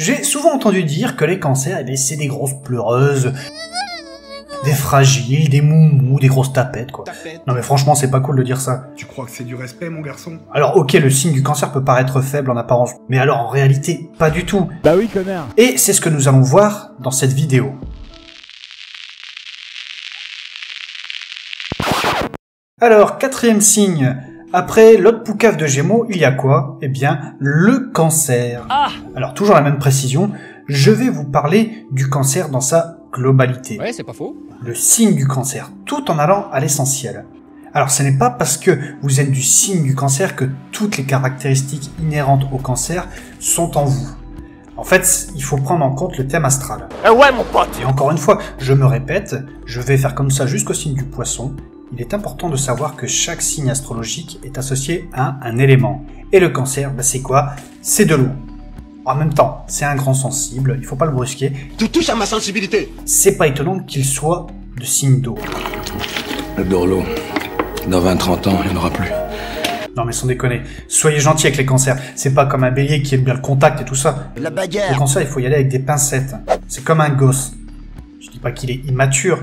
J'ai souvent entendu dire que les cancers, eh bien, c'est des grosses pleureuses, des fragiles, des moumous, des grosses tapettes, quoi. Non mais franchement, c'est pas cool de dire ça. Tu crois que c'est du respect, mon garçon? Alors ok, le signe du cancer peut paraître faible en apparence, mais alors en réalité, pas du tout. Bah oui, connard. Et c'est ce que nous allons voir dans cette vidéo. Alors, quatrième signe. Après l'autre poucave de Gémeaux, il y a quoi? Eh bien, le cancer. Alors, toujours la même précision, je vais vous parler du cancer dans sa globalité. Ouais, c'est pas faux. Le signe du cancer, tout en allant à l'essentiel. Alors, ce n'est pas parce que vous êtes du signe du cancer que toutes les caractéristiques inhérentes au cancer sont en vous. En fait, il faut prendre en compte le thème astral. Ouais, mon pote. Et encore une fois, je me répète, je vais faire comme ça jusqu'au signe du poisson. Il est important de savoir que chaque signe astrologique est associé à un élément. Et le cancer, bah c'est quoi? C'est de l'eau. En même temps, c'est un grand sensible, il faut pas le brusquer. Tu touches à ma sensibilité. C'est pas étonnant qu'il soit de signe d'eau. Le Dorlo, dans 20-30 ans, il n'y en aura plus. Non mais sans déconner, soyez gentils avec les cancers. C'est pas comme un bélier qui aime bien le contact et tout ça. La bagarre. Le cancer, il faut y aller avec des pincettes. C'est comme un gosse. Je dis pas qu'il est immature,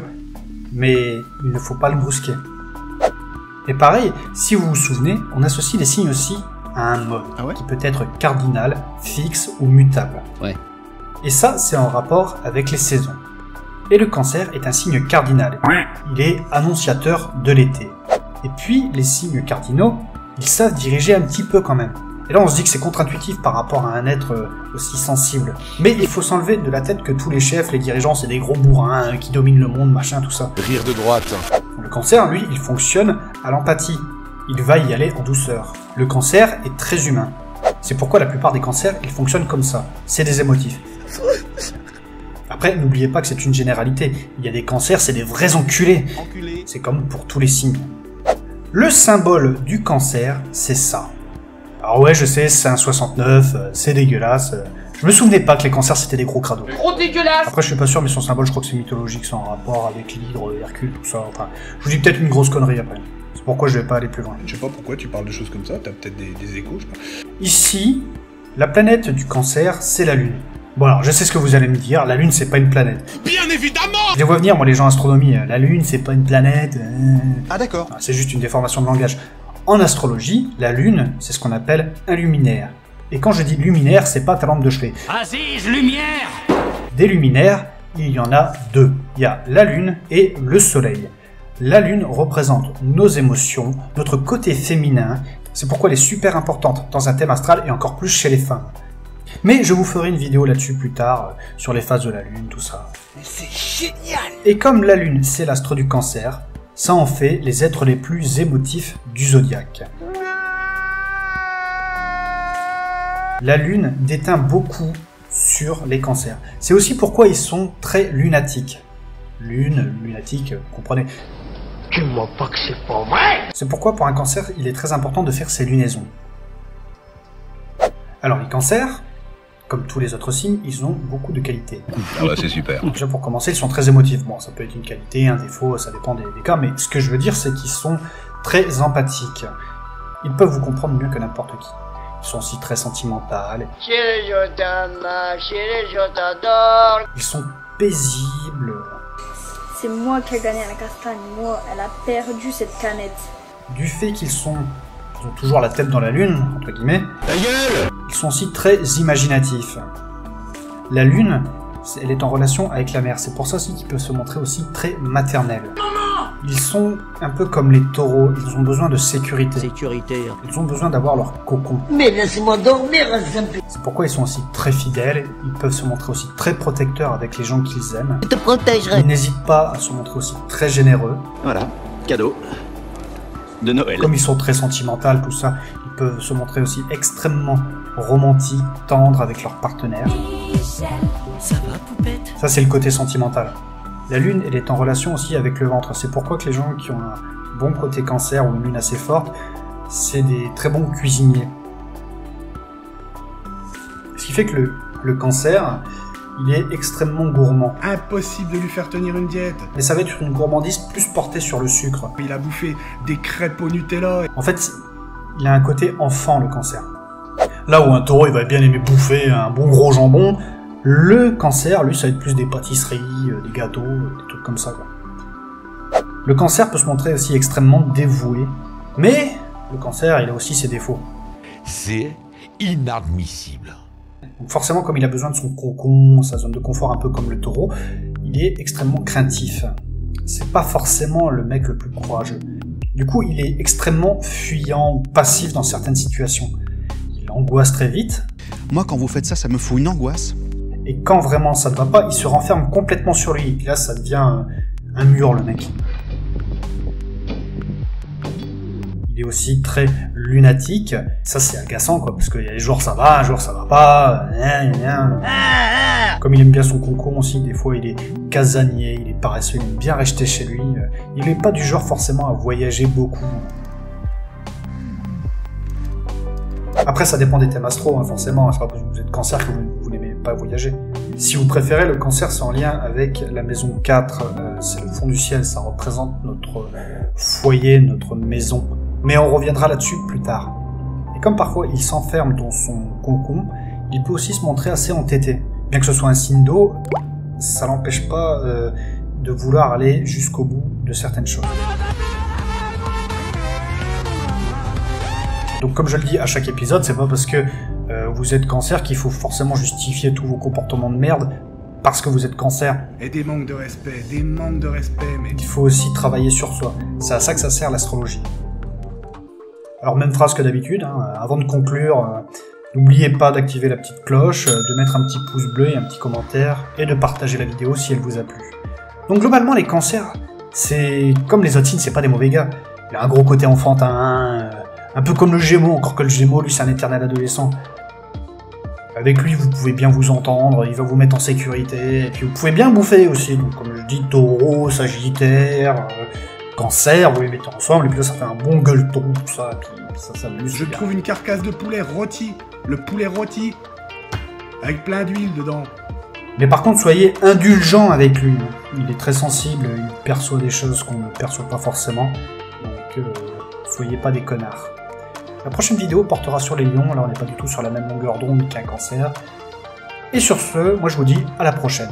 mais il ne faut pas le brusquer. Et pareil, si vous vous souvenez, on associe les signes aussi à un mode, qui peut être cardinal, fixe ou mutable. Ouais. Et ça, c'est en rapport avec les saisons. Et le cancer est un signe cardinal. Il est annonciateur de l'été. Et puis, les signes cardinaux, ils savent diriger un petit peu quand même. Et là, on se dit que c'est contre-intuitif par rapport à un être aussi sensible. Mais il faut s'enlever de la tête que tous les chefs, les dirigeants, c'est des gros bourrins qui dominent le monde, machin, tout ça. Rire de droite. Le cancer, lui, il fonctionne à l'empathie. Il va y aller en douceur. Le cancer est très humain. C'est pourquoi la plupart des cancers, ils fonctionnent comme ça. C'est des émotifs. Après, n'oubliez pas que c'est une généralité. Il y a des cancers, c'est des vrais enculés. C'est comme pour tous les signes. Le symbole du cancer, c'est ça. Alors ouais, je sais, c'est un 69, c'est dégueulasse. Je me souvenais pas que les cancers c'était des gros crados. Trop dégueulasse. Après, je suis pas sûr, mais son symbole, je crois que c'est mythologique, c'est en rapport avec l'hydre, Hercule, tout ça. Enfin, je vous dis peut-être une grosse connerie après. C'est pourquoi je vais pas aller plus loin. Je sais pas pourquoi tu parles de choses comme ça, t'as peut-être des échos, je sais pas. Ici, la planète du cancer, c'est la Lune. Bon alors, je sais ce que vous allez me dire, la Lune c'est pas une planète. Bien évidemment. Je les vois venir, moi les gens astronomie, la Lune c'est pas une planète. Ah d'accord. C'est juste une déformation de langage. En astrologie, la Lune, c'est ce qu'on appelle un luminaire. Et quand je dis luminaire, c'est pas ta lampe de chevet. Aziz, lumière. Des luminaires, il y en a deux. Il y a la Lune et le Soleil. La Lune représente nos émotions, notre côté féminin. C'est pourquoi elle est super importante dans un thème astral et encore plus chez les femmes. Mais je vous ferai une vidéo là-dessus plus tard, sur les phases de la Lune, tout ça. C'est génial. Et comme la Lune, c'est l'astre du cancer, ça en fait les êtres les plus émotifs du zodiaque. La Lune déteint beaucoup sur les cancers. C'est aussi pourquoi ils sont très lunatiques. Lune, lunatique, vous comprenez. Tu m'as pas que c'est pas vrai. C'est pourquoi pour un cancer, il est très important de faire ses lunaisons. Alors les cancers, comme tous les autres signes, ils ont beaucoup de qualités. Ah bah c'est super. Déjà pour commencer, ils sont très émotifs. Bon, ça peut être une qualité, un défaut, ça dépend des cas, mais ce que je veux dire, c'est qu'ils sont très empathiques. Ils peuvent vous comprendre mieux que n'importe qui. Ils sont aussi très sentimentaux. Chérie, je t'aime, chérie, je t'adore. Ils sont paisibles. C'est moi qui ai gagné à la castagne, moi, elle a perdu cette canette. Du fait qu'ils ont toujours la tête dans la lune, entre guillemets, Ta gueule. ils sont aussi très imaginatifs. La lune, elle est en relation avec la mer, c'est pour ça aussi qu'ils peuvent se montrer aussi très maternels. Ils sont un peu comme les taureaux, ils ont besoin de sécurité. Sécurité. Ils ont besoin d'avoir leur cocon. Mais laisse-moi dormir, simple. C'est pourquoi ils sont aussi très fidèles, ils peuvent se montrer aussi très protecteurs avec les gens qu'ils aiment. Je te protégerai. Ils n'hésitent pas à se montrer aussi très généreux. Voilà, cadeau de Noël. Comme ils sont très sentimentaux, tout ça, ils peuvent se montrer aussi extrêmement romantiques, tendres avec leurs partenaires. Ça va, poupette? Ça, c'est le côté sentimental. La lune, elle est en relation aussi avec le ventre. C'est pourquoi que les gens qui ont un bon côté cancer ou une lune assez forte, c'est des très bons cuisiniers. Ce qui fait que le cancer, il est extrêmement gourmand. Impossible de lui faire tenir une diète. Mais ça va être une gourmandise plus portée sur le sucre. Il a bouffé des crêpes au Nutella. En fait, il a un côté enfant, le cancer. Là où un taureau, il va bien aimer bouffer un bon gros jambon, le cancer, lui, ça va être plus des pâtisseries, des gâteaux, des trucs comme ça, quoi. Le cancer peut se montrer aussi extrêmement dévoué, mais le cancer, il a aussi ses défauts. C'est inadmissible. Donc forcément, comme il a besoin de son cocon, sa zone de confort, un peu comme le taureau, il est extrêmement craintif. C'est pas forcément le mec le plus courageux. Du coup, il est extrêmement fuyant ou passif dans certaines situations. Il angoisse très vite. Moi, quand vous faites ça, ça me fout une angoisse. Et quand vraiment ça ne va pas, il se renferme complètement sur lui. Et là, ça devient un mur, le mec. Il est aussi très lunatique. Ça, c'est agaçant, quoi, parce qu'il y a des jours ça va, un jour ça va pas. Comme il aime bien son cocon aussi, des fois il est casanier, il est paresseux, il aime bien rester chez lui. Il n'est pas du genre forcément à voyager beaucoup. Après, ça dépend des thèmes astro, hein, forcément. C'est pas parce que vous êtes cancer que vous n'aimez pas voyager. Si vous préférez, le cancer, c'est en lien avec la maison 4. C'est le fond du ciel, ça représente notre foyer, notre maison. Mais on reviendra là-dessus plus tard. Et comme parfois il s'enferme dans son cocon, il peut aussi se montrer assez entêté. Bien que ce soit un signe d'eau, ça l'empêche pas de vouloir aller jusqu'au bout de certaines choses. Donc comme je le dis à chaque épisode, c'est pas parce que vous êtes cancer qu'il faut forcément justifier tous vos comportements de merde parce que vous êtes cancer. Et des manques de respect, mais... Il faut aussi travailler sur soi. C'est à ça que ça sert l'astrologie. Alors même phrase que d'habitude, hein, avant de conclure, n'oubliez pas d'activer la petite cloche, de mettre un petit pouce bleu et un petit commentaire, et de partager la vidéo si elle vous a plu. Donc globalement les cancers, c'est comme les autres signes, c'est pas des mauvais gars. Il a un gros côté enfantin, un peu comme le Gémeaux, encore que le Gémeaux, lui c'est un éternel adolescent. Avec lui vous pouvez bien vous entendre, il va vous mettre en sécurité, et puis vous pouvez bien bouffer aussi, donc comme je dis, taureau, sagittaire... Cancer, vous les mettez ensemble, et puis là ça fait un bon gueuleton, tout ça, et puis ça s'amuse. Je trouve une carcasse de poulet rôti, le poulet rôti, avec plein d'huile dedans. Mais par contre, soyez indulgents avec lui. Il est très sensible, il perçoit des choses qu'on ne perçoit pas forcément, donc soyez pas des connards. La prochaine vidéo portera sur les lions, là on n'est pas du tout sur la même longueur d'onde qu'un cancer. Et sur ce, moi je vous dis à la prochaine.